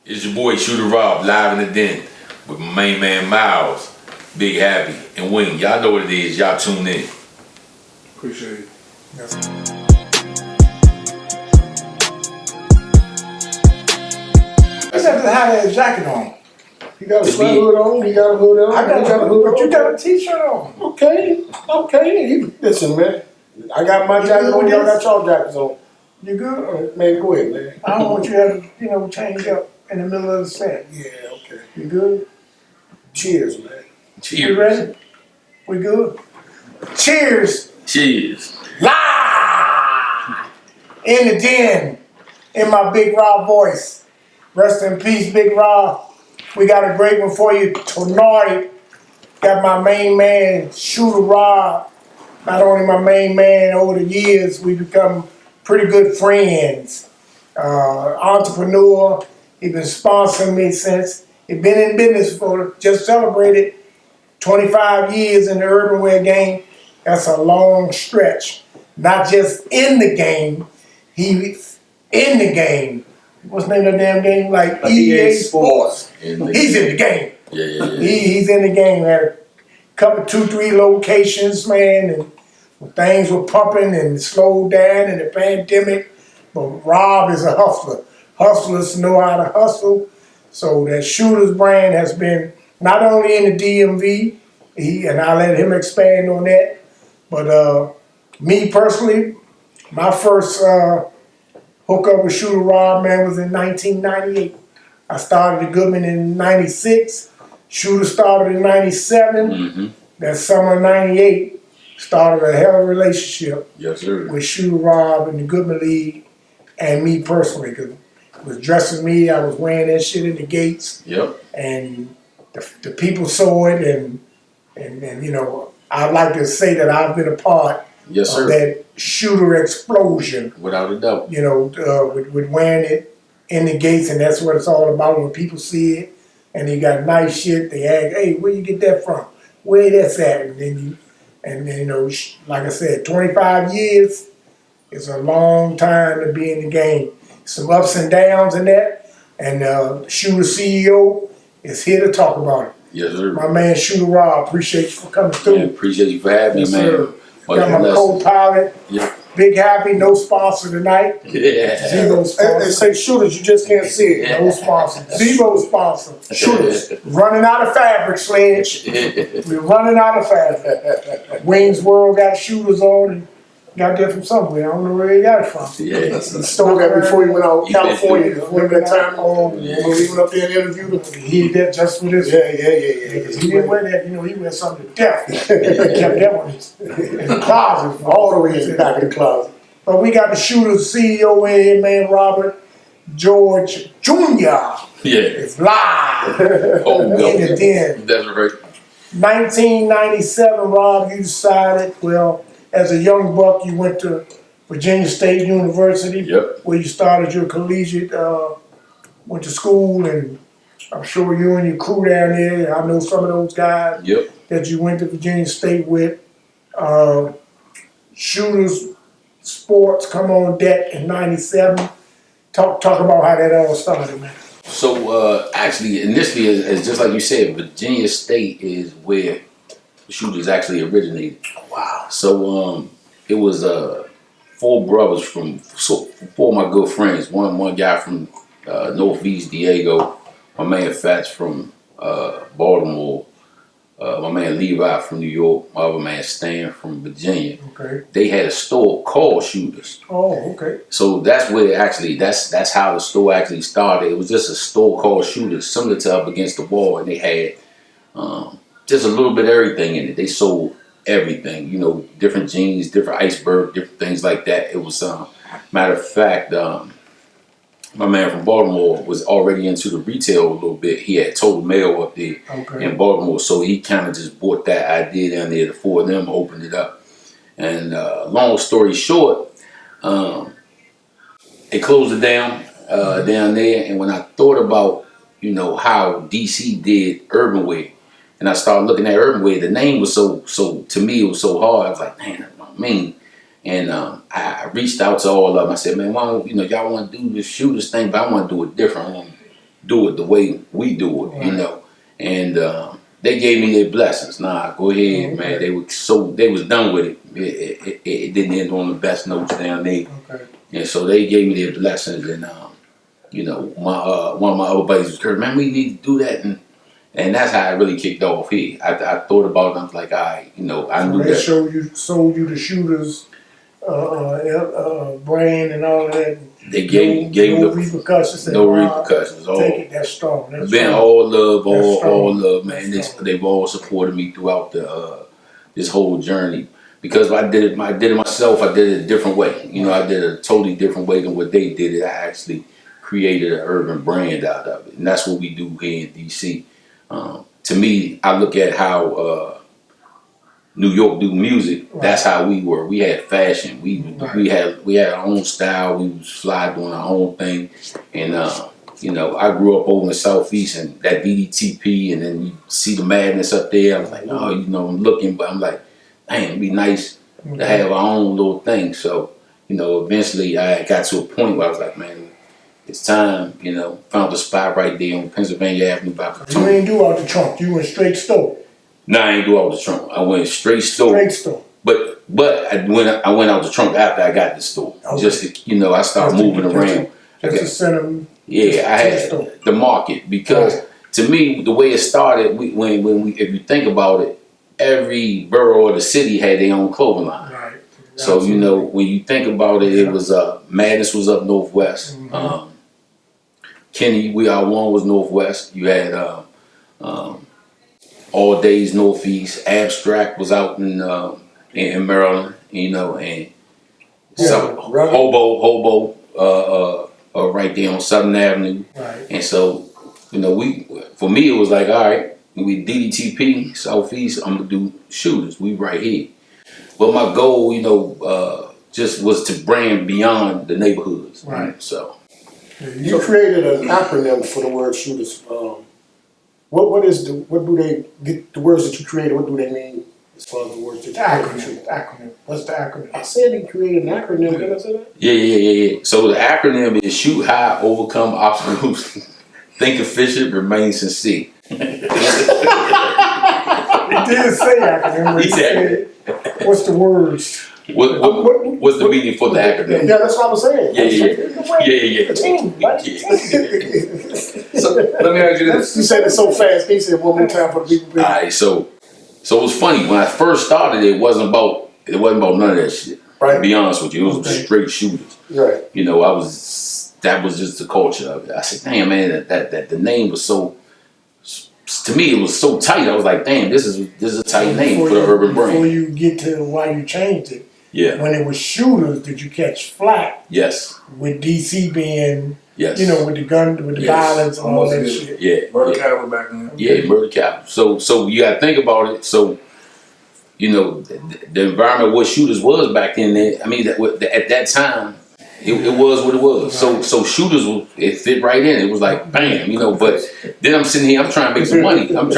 It's your boy Shooter Rob, live in the den with my main man Miles, Big Happy, and Wing. Y'all know what it is. Y'all tune in. Appreciate it. Yes. He got to have that jacket on. He got a sweat hood on. He got a hood on. I got a hood, but you got a t-shirt on. Okay. Listen, man. I got my jacket on. Y'all got y'all jackets on. You good? Man, go ahead, man. I don't want you to have to, change up in the middle of the set. Yeah, okay. You good? Cheers, man. We Cheers. ready? We good? Cheers! Cheers. Live! In the den, in my Big Rob voice. Rest in peace, Big Rob. We got a great one for you tonight. Got my main man, Shooter Rob. Not only my main man, over the years, we become pretty good friends. Entrepreneur, he been sponsoring me since. He been in business for, just celebrated 25 years in the urban wear game. That's a long stretch. Not just in the game, he's in the game. What's the name of the damn game? Like EA Sports. He's in the game. Yeah. He's in the game. Had a couple, 2-3 locations, man, and things were pumping and slowed down in the pandemic. But Rob is a hustler. Hustlers know how to hustle. So that Shooters brand has been not only in the DMV, and I'll let him expand on that, but me personally, my first hookup with Shooter Rob, man, was in 1998. I started at Goodman in 96. Shooter started in 97. Mm-hmm. That summer of 98 started a hell of a relationship Yes, sir. with Shooter Rob and the Goodman League and me personally, because it was dressing me, I was wearing that shit in the gates, Yep. and the people saw it, and I'd like to say that I've been a part Yes, of sir. that Shooter explosion, Without a doubt. with wearing it in the gates, and that's what it's all about. When people see it, and they got nice shit, they ask, hey, where you get that from? Where that's at? And then like I said, 25 years is a long time to be in the game. Some ups and downs in that, and Shooter CEO is here to talk about it. Yes, sir. My man Shooter Rob, appreciate you for coming through. Man, appreciate you for having Yes, me, man. sir. Much Got my blessed. co-pilot, Yeah. Big Happy, no sponsor tonight. Yeah. Zero And sponsor. say shooters, you just can't see it. No sponsor. Zero sponsor. Shooters. Running out of fabric, Sledge. We're running out of fabric. Wings World got shooters on and got that from somewhere. I don't know where he got it from. Yeah. He stole that before he went out You bet. California. Remember that time? Oh, When we went up there and interviewed him? He did that just for this. Yeah. He didn't wear that, he wear something to death. He kept that one in the closet. All the way in the back of the closet. But we got the Shooters CEO in here, man, Robert George Jr. Yeah. It's live Oh, in the den. That's right. 1997, Rob, you decided, well, as a young buck, you went to Virginia State University, Yep. where you started your collegiate, went to school, and I'm sure you and your crew down there, I know some of those guys Yep. that you went to Virginia State with. Shooters Sports come on deck in 97. Talk about how that all started, man. So actually, initially, as just like you said, Virginia State is where the Shooters actually originated. Wow. So it was 4 brothers four of my good friends. One guy from Northeast Diego, my man Fats from Baltimore, my man Levi from New York, my other man Stan from Virginia. Okay. They had a store called Shooters. Oh, okay. So that's where that's how the store actually started. It was just a store called Shooters, similar to Up Against the Wall, and they had just a little bit of everything in it. They sold everything, different jeans, different iceberg, different things like that. It was matter of fact, my man from Baltimore was already into the retail a little bit. He had Total Mail up there in Baltimore, so he kind of just bought that idea down there. The 4 of them opened it up. And long story short, they closed it down down there. And when I thought about, how DC did Urban Wear, and I started looking at Urban Wear, the name was so to me it was so hard. I was like, man, that's what I mean. And I reached out to all of them. I said, man, why don't, y'all want to do this Shooters thing, but I want to do it different. do it the way we do it, you Right. know. And they gave me their blessings. Nah, go ahead, man. They was done with it. It didn't end on the best notes down there. Okay. And so they gave me their blessings, and you know, my one of my other buddies was, "Kurt, man, we need to do that," and that's how it really kicked off here. I thought about it. And I was like, all right, you know, I So knew they that. sold you the shooters brand and all of that. They gave no the repercussions. no repercussions. Take it. That's strong. That's Been strong. all love, That's strong. all love, man. That's strong. They've all supported me throughout the this whole journey because I did it myself. I did it a different way. You know, I did it a totally different way than what they did it. I actually created an urban brand out of it, and that's what we do here in DC. To me, I look at how New York do music. Right. That's how we were. We had fashion. We had our own style. We was fly doing our own thing, and you know, I grew up over in the Southeast and that DDTP, and then you see the madness up there. I was like, oh, you know, I'm looking, but I'm like, dang, it'd be nice to have our own little thing. So, you know, eventually I got to a point where I was like, man, it's time. You know, found a spot right there on Pennsylvania Avenue by You Potomac. ain't do out the trunk. You went straight store. Nah, I ain't do all the trunk. I went straight store. Straight store. But I went out the trunk after I got the store. Okay. Just to, you know, I started moving around. Just to send them. Yeah, I to the had store. the market because to me the way it started, if you think about it, every borough or the city had their own clothing line. Right. So you know when you think about it, it was Madness was up northwest. Mhm. Kenny, We Are One was northwest. You had All Days northeast. Abstract was out in Maryland, you know, and so right. Hobo, right there on Southern Avenue. Right. And so, you know, for me it was like, all right, we DDTP Southeast, I'm gonna do shooters. We right here. But my goal, you know, just was to brand beyond the neighborhoods. Right. So You created an acronym for the word shooters. What do they get the words that you created? What do they mean as far as the words that you created? Acronym. What's the acronym? I said he created an acronym. Did I say that? yeah. So the acronym is shoot high, overcome obstacles, think efficient, remain sincere. It did say acronym. But He it said- said, what's the words? What's the meaning for the acronym? Yeah, that's what I was saying. Yeah. Team, right? So let me ask you this. You said it so fast. Can you say it one more time for the people? All right, so it was funny when I first started. It wasn't about none of that shit. Right. To be honest with you, it was Okay. straight shooters. Right. You know, that was just the culture of it. I said, damn man, that the name was so. To me, it was so tight. I was like, damn, this is a tight name for the urban Before brand. you get to why you changed it, Yeah. when it was shooters, did you catch flack Yes. with DC being, Yes. you know, with the gun, with the Yes. violence and all Almost that did. shit? Yeah. Murder Yeah. capital back then. Yeah, murder capital. So you got to think about it. So, you know, the environment what shooters was back then. I mean, at that time, it was what it was. So shooters, it fit right in. It was like bam, you know. But then I'm sitting here, I'm trying to make some money. Bam,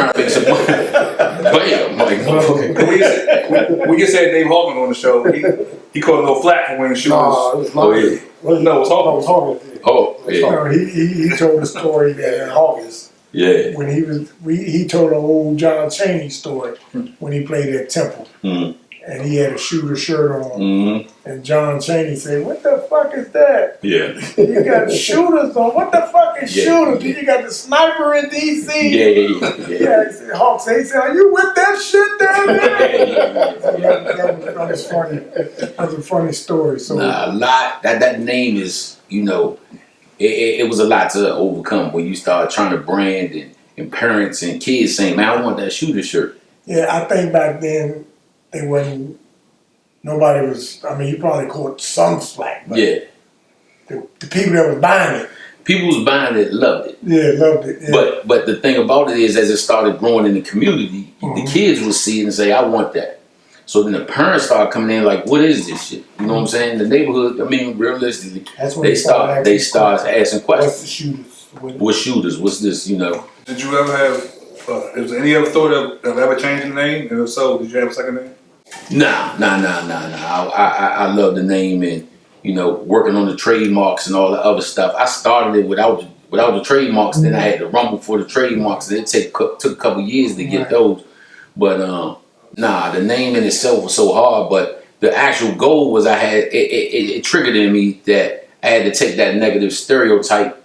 like We just had Dave Hogan on the show. He caught a little flack for wearing shoes. No, it was oh yeah, No, it was Hogan. it was Hogan. oh yeah, No, he told a story that August. yeah. when he told an old John Chaney story when he played at Temple Mm, and he had a shooter shirt on mm, and John Chaney said, "What the fuck is that? yeah, You got shooters on. What the fuck is Yeah. shooters? You got the sniper in DC." yeah. Yeah, he said, Hawk said, "Are you with that shit down there?" That was funny. That was a funny story. So Nah, a lot. That name is, you know, it was a lot to overcome when you start trying to brand and parents and kids saying, "Man, I want that shooter shirt." yeah, I think back then they wasn't. Nobody was. I mean, you probably caught some slack, but Yeah, the people that was buying it, people was buying it, loved it. yeah, loved it. Yeah. But the thing about it is, as it started growing in the community, the kids would see it and say, "I want that." So then the parents started coming in like, "What is this shit?" You know what I'm saying? The neighborhood. I mean, realistically, That's when they start asking start asking What's questions. the shooters? What shooters? What's this? You know? Did you ever have? Is there any other thought of ever changing the name? And if so, did you have a second name? Nah. I love the name and, you know, working on the trademarks and all the other stuff. I started it without without the trademarks, then I had to rumble for the trademarks. And it took a couple years to get Right. those. But nah, the name in itself was so hard. But the actual goal was it triggered in me that I had to take that negative stereotype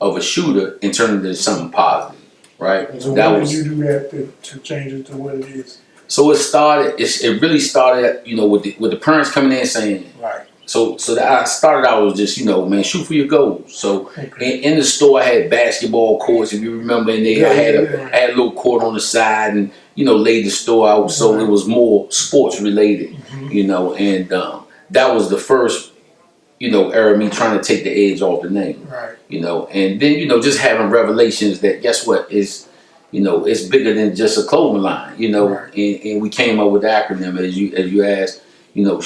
of a shooter and turn it into something positive, right? So That when was did you do that to change it to what it is? so it started. It really started, with the parents coming in saying. Right. So that I started out was just, man, shoot for your goals. So Okay. in the store I had basketball courts, if you remember, in there I had a little court on the side and, laid the store out so it was more sports related, and that was the first, era of me trying to take the edge off the name. Right. And then, just having revelations that guess what is, it's bigger than just a clothing line, Right. and we came up with the acronym as you asked,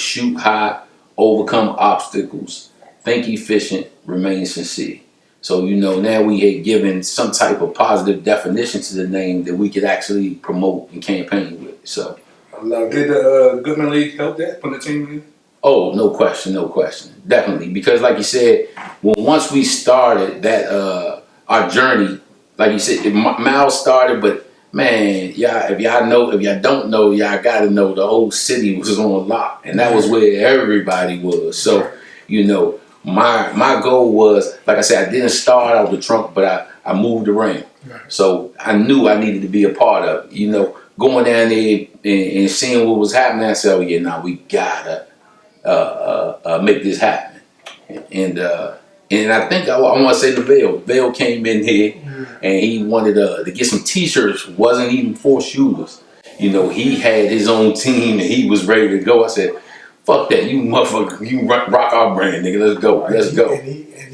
shoot high, overcome obstacles, think efficient, remain sincere. So, now we had given some type of positive definition to the name that we could actually promote and campaign with. So, I love Did it. the Goodman League help that put the team in? oh, no question, definitely. Because like you said, once we started that, our journey, like you said, Miles started, but man, if y'all don't know, y'all gotta know the whole city was on lock, and that was where everybody was. So, my goal was, like I said, I didn't start out the trunk, but I moved around. Right. So I knew I needed to be a part of it. Going down there and seeing what was happening, I said, oh yeah, now we gotta make this happen. And I think I want to say the Vale came in here and he wanted to get some T-shirts. Wasn't even for shooters. He had his own team and he was ready to go. I said, "Fuck that, you motherfucker! You rock our brand, nigga. Let's go, let's go." And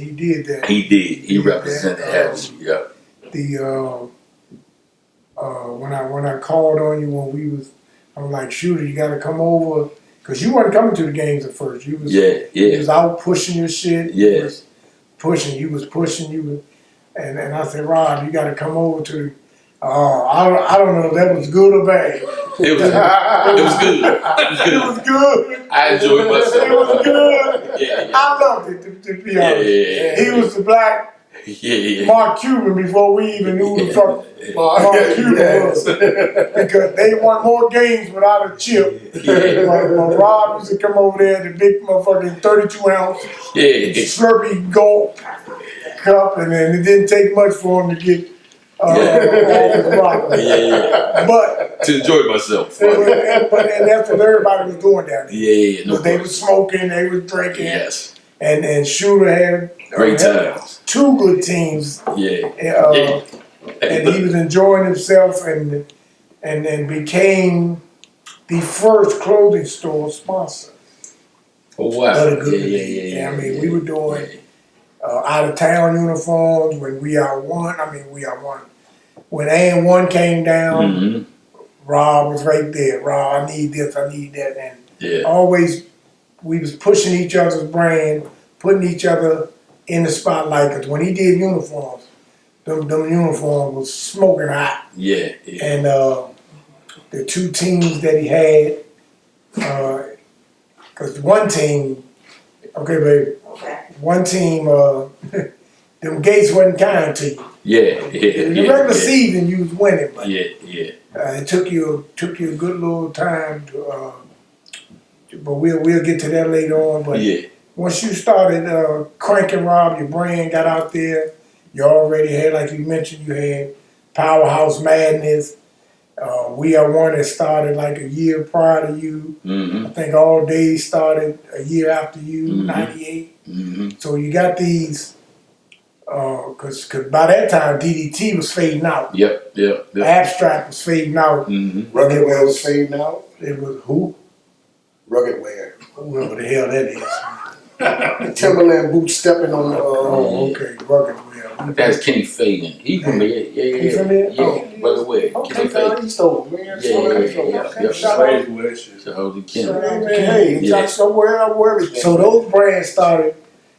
he did that. He did. He represented that, heavily. Yeah. When I called on you I'm like, shooter, you got to come over, because you weren't coming to the games at first. You was You was out pushing your shit. Yeah. You was pushing. And I said, Rob, you got to come over to. I don't know if that was good or bad. It was good. It was good. I enjoyed myself. It was good. Yeah. I loved it, to be honest. Yeah. He was the black Yeah. Mark Cuban before we even knew who the fuck Mark Cuban was. Because they won more games without a chip. Yeah. But Rob used to come over there, the big motherfucking 32 ounce Yeah. Slurpee Gulp cup, and then it didn't take much for him to get off his rocker. Yeah. But To enjoy myself. and that's what everybody was doing down there. Yeah. No. They was smoking, they was drinking, Yes. and Shooter had Great times. two good teams. Yeah. And he was enjoying himself and then became the first clothing store sponsor. Oh wow. Of the Goodman Yeah. League. I mean, we were doing out of town uniforms when We Are One. When A&1 came down, Mm-hmm. Rob was right there. Rob, I need this, I need that, and Yeah. always we was pushing each other's brand, putting each other in the spotlight. Cause when he did uniforms, them uniforms was smoking hot. Yeah. And the two teams that he had, cause one team, okay, baby, one team, them gates wasn't kind to you. Yeah. In the regular season, you was winning, but Yeah. it took you a good little time to. But we'll get to that later on. But Yeah. once you started cranking Rob, your brand got out there. You already had, like you mentioned, you had Powerhouse Madness. We Are One that started like a year prior to you. Mm-hmm. I think All Day started a year after you, Mhm. 98. Mm-hmm. So you got these, cause by that time DDT was fading out. Yep. Abstract was fading out. Mm-hmm. Rugged wear was fading out. It was who? Rugged wear. Whoever the hell that is. Timberland boots stepping on the. Oh, okay, rugged wear. That's Kenny Fagan. He from here. Yeah. He from here? Yeah. Oh. By the way, Okay, Kenny Fagan. East Over, man. Yeah. Shout out. Slave wear shit. So the Kenny. So, man, hey, Yeah. got somewhere I wear everything. So those brands started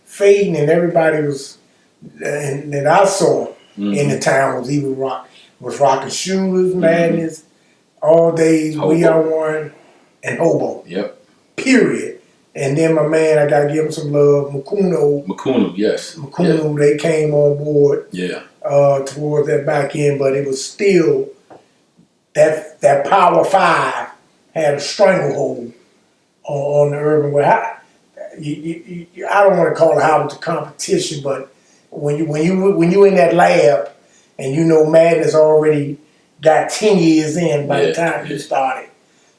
fading, and everybody was, and that I saw in the town was even rocking Shooters, Madness, All Days, We Hobo. Are One, and Hobo. Yep. Period. And then my man, I gotta give him some love, Makuna, yes. Makunu, they came on board Yeah. towards that back end, but it was still that Power Five had a stranglehold on the urban way. I don't want to call it how it was a competition, but when you in that lab and you know Madness already got 10 years in by the time you started,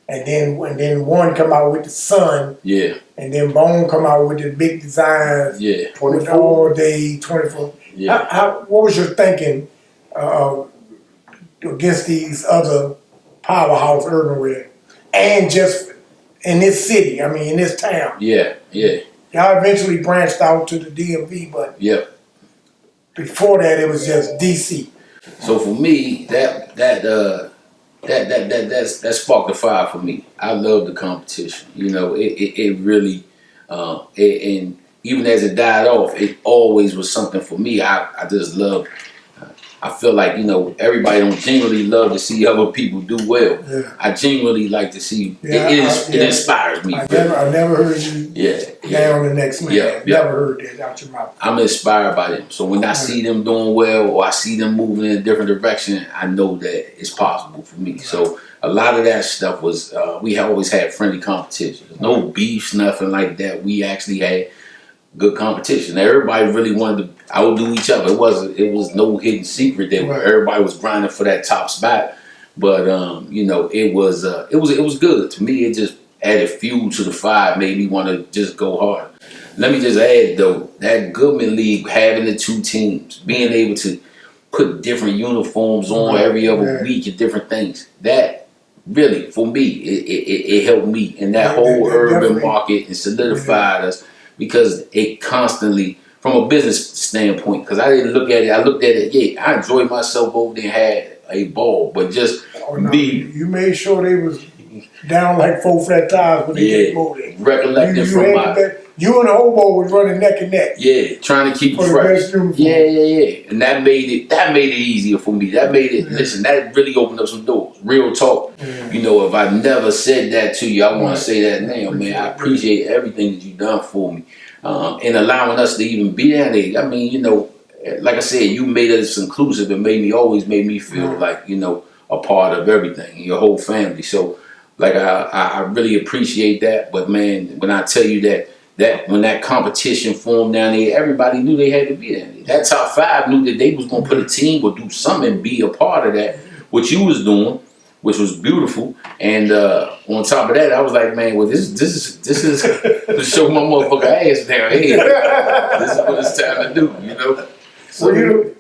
and then one come out with the Sun, and then Bone come out with the big designs, with 24. all day 24. What was your thinking against these other powerhouse urban wear, and just in this city? I mean, in this town. Y'all eventually branched out to the DMV, but before that, it was just DC. So for me, that sparked the fire for me. I love the competition. You know, it really, and even as it died off, it always was something for me. I just love. I feel like, you know, everybody don't genuinely love to see other people do well. I genuinely like to see. It inspires me. I never heard you down the next man. Never heard that out your mouth. I'm inspired by them. So when I see them doing well, or I see them moving in a different direction, I know that it's possible for me. So a lot of that stuff was, we always had friendly competition. No beefs, nothing like that. We actually had good competition. Everybody really wanted to outdo each other. It was no hidden secret that everybody was grinding for that top spot. But you know, it was good to me. It just added fuel to the fire, made me want to just go hard. Let me just add though, that Goodman League, having the two teams, being able to put different uniforms on every other week and different things, that really, for me, it helped me in that whole urban market and solidified us, because it constantly, from a business standpoint, because I didn't look at it, I looked at it, I enjoyed myself over there and had a ball, but just you made sure they was down like 4 flat tires when they get voted. Recollecting from you and the hobo was running neck and neck. Trying to keep it fresh. And that made it easier for me. That made it, listen, that really opened up some doors. Real talk. You know, if I never said that to you, I want to say that now, man. I appreciate everything that you've done for me, and allowing us to even be down there. I mean, you know, like I said, you made us inclusive and always made me feel like, you know, a part of everything, your whole family. So, like, I really appreciate that. But man, when I tell you that when that competition formed down there, everybody knew they had to be there. That top five knew that they was gonna put a team or do something and be a part of that, what you was doing, which was beautiful. And on top of that, I was like, man, well, this is to show my motherfucking ass down here. This is what it's time to do, you know. So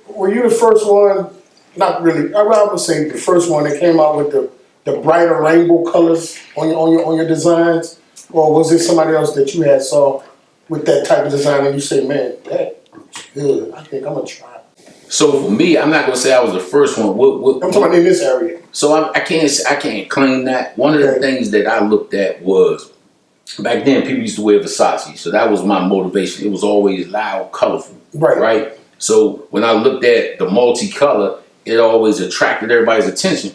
were you the first one? Not really. I would say the first one that came out with the brighter rainbow colors on your designs, or was it somebody else that you had saw with that type of design and you say, man, that looks good. I think I'm gonna try. So for me, I'm not gonna say I was the first one. I'm talking about in this area. So I can't claim that. One of the things that I looked at was, back then people used to wear Versace, so that was my motivation. It was always loud, colorful, right? So when I looked at the multicolor, it always attracted everybody's attention.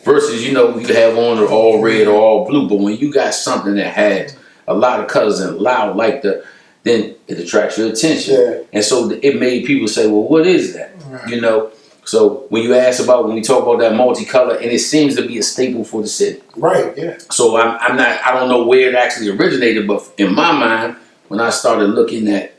Versus, you know, you have on all red or all blue, but when you got something that has a lot of colors and loud like then it attracts your attention. And so it made people say, well, what is that? You know? So when we talk about that multicolor, and it seems to be a staple for the city. So I don't know where it actually originated, but in my mind, when I started looking at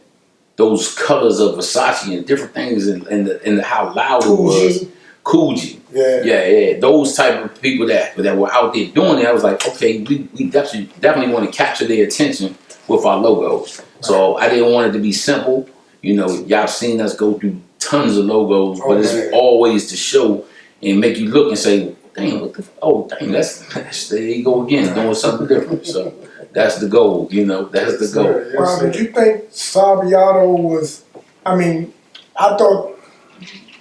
those colors of Versace and different things and how loud it was, Coogee, those type of people that were out there doing it, I was like, okay, we definitely want to capture their attention with our logos. So I didn't want it to be simple. You know, y'all seen us go through tons of logos, but it's always to show and make you look and say, damn, there you go again, doing something different. So that's the goal, you know, that's the goal. Well, did you think Saviato was, I mean, I thought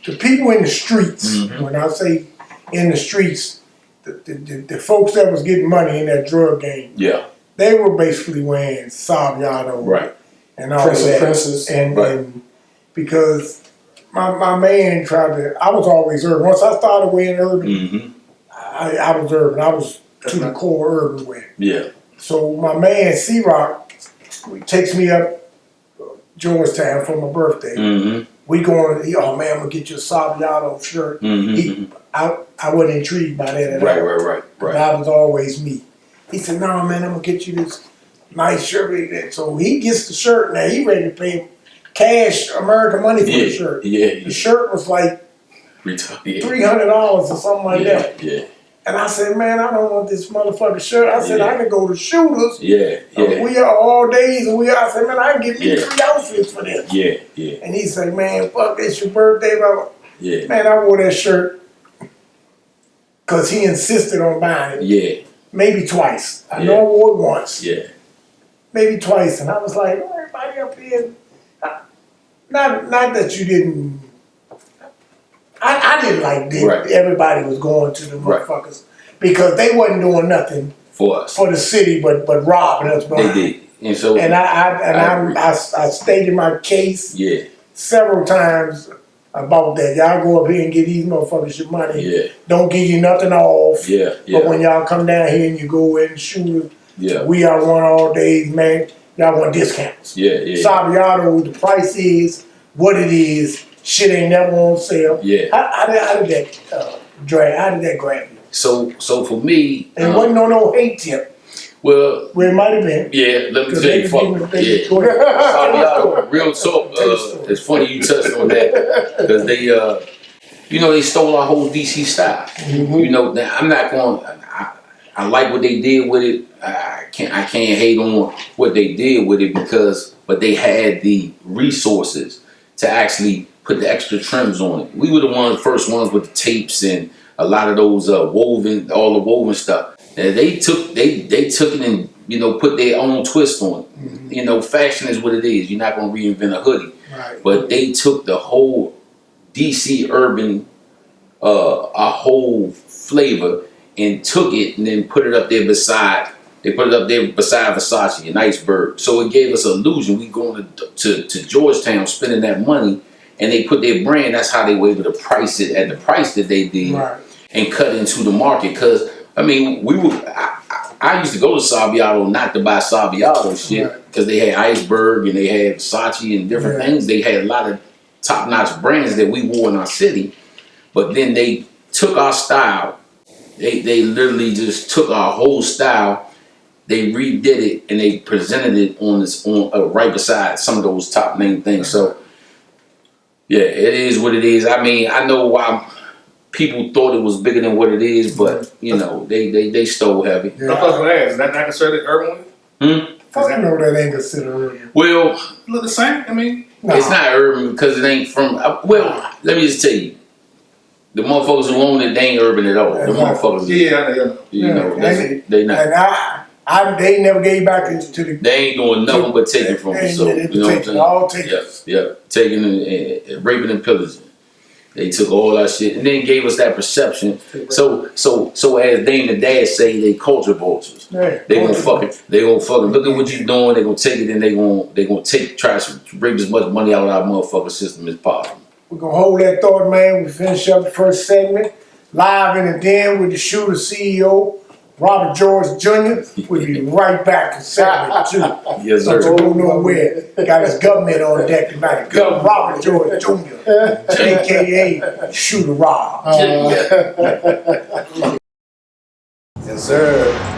the people in the streets, when I say in the streets, the folks that was getting money in that drug game, they were basically wearing Saviato, and all that. Princess, and because my man tried to, I was always urban. Once I started wearing urban, I was urban. I was to the core urban wear. So my man C-Rock takes me up Georgetown for my birthday. Mm-hmm. We going, oh man, I'm gonna get you a Saviano shirt. Mm-hmm. I wasn't intrigued by that at Right, all. right. That was always me. He said, no man, I'm gonna get you this nice shirt. So he gets the shirt now. He ready to pay cash American money for the shirt. Yeah. The shirt was like $300 $300 or something like that. Yeah. And I said, man, I don't want this motherfucking shirt. I said, I can go to Shooters. Yeah. We are all days, and I said, man, I can get me Yeah. 3 outfits for this. Yeah. And he said, man, fuck, it's your birthday, blah. Yeah. Man, I wore that shirt because he insisted on buying it. Yeah. Maybe twice. I Yeah. know I wore it once. Yeah. Maybe twice. And I was like, oh, everybody up here, not that you didn't, I didn't like that Right. everybody was going to the Right. motherfuckers because they wasn't doing nothing For us. for the city but robbing us They blind. did. And so And agree. I stated my case Yeah. several times about that. Y'all go up here and get these motherfuckers your money. Yeah. Don't give you nothing off. Yeah. But when y'all come down here and you go in and shoot, Yeah. we are one all days, man. Y'all want discounts. Yeah. Saviano, the price is what it is. Shit ain't never on sale. Yeah. How did that how did that grab you? So for me, And wasn't on no hate tip. well, Where it might have been. yeah, let me Cause tell you, they fuck, give me- yeah. Saviano, real talk. It's funny you touched on that because they, they stole our whole DC style. You know, now I'm not going. I like what they did with it. I can't hate on what they did with it but they had the resources to actually put the extra trims on it. We were the first ones with the tapes and a lot of those all the woven stuff. And they took it and put their own twist on it. Fashion is what it is. You're not gonna reinvent a hoodie. Right. But they took the whole DC urban, a whole flavor, and took it and then put it up there beside. They put it up there beside Versace and Iceberg. So it gave us an illusion. We going to Georgetown spending that money, and they put their brand. That's how they were able to price it at the price that they did, Right. and cut into the market. Because I mean, I used to go to Saviano not to buy Saviano shit because they had Iceberg and they had Versace and different things. They had a lot of top-notch brands that we wore in our city, but then they took our style. They literally just took our whole style. They redid it and they presented it on right beside some of those top name things. So yeah, it is what it is. I mean, I know why people thought it was bigger than what it is, but they stole heavy. Yeah. I was gonna ask, is that not considered urban? Fuck no, that ain't considered urban. Well, Look the same. I mean, it's not urban because it ain't from. Let me just tell you, the motherfuckers who own it, they ain't urban at all. The motherfuckers, they not. And they never gave back to the. They ain't doing nothing but taking from us. So you know what I'm saying? All takers. Yeah, taking and raping and pillaging. They took all our shit and then gave us that perception. So as Dame and Dad say, they culture vultures. Yeah. They gonna fucking look at what you doing. They gonna take it and they gonna try to bring as much money out of our motherfucking system as possible. We're gonna hold that thought, man. We finish up the first segment. Live in the den with the Shooter CEO, Robert George Jr. We'll be right back in segment 2. Yes, sir. Don't go nowhere. Got his government on deck tonight. Robert George Jr., a.k.a. Shooter Rob. Yes, sir.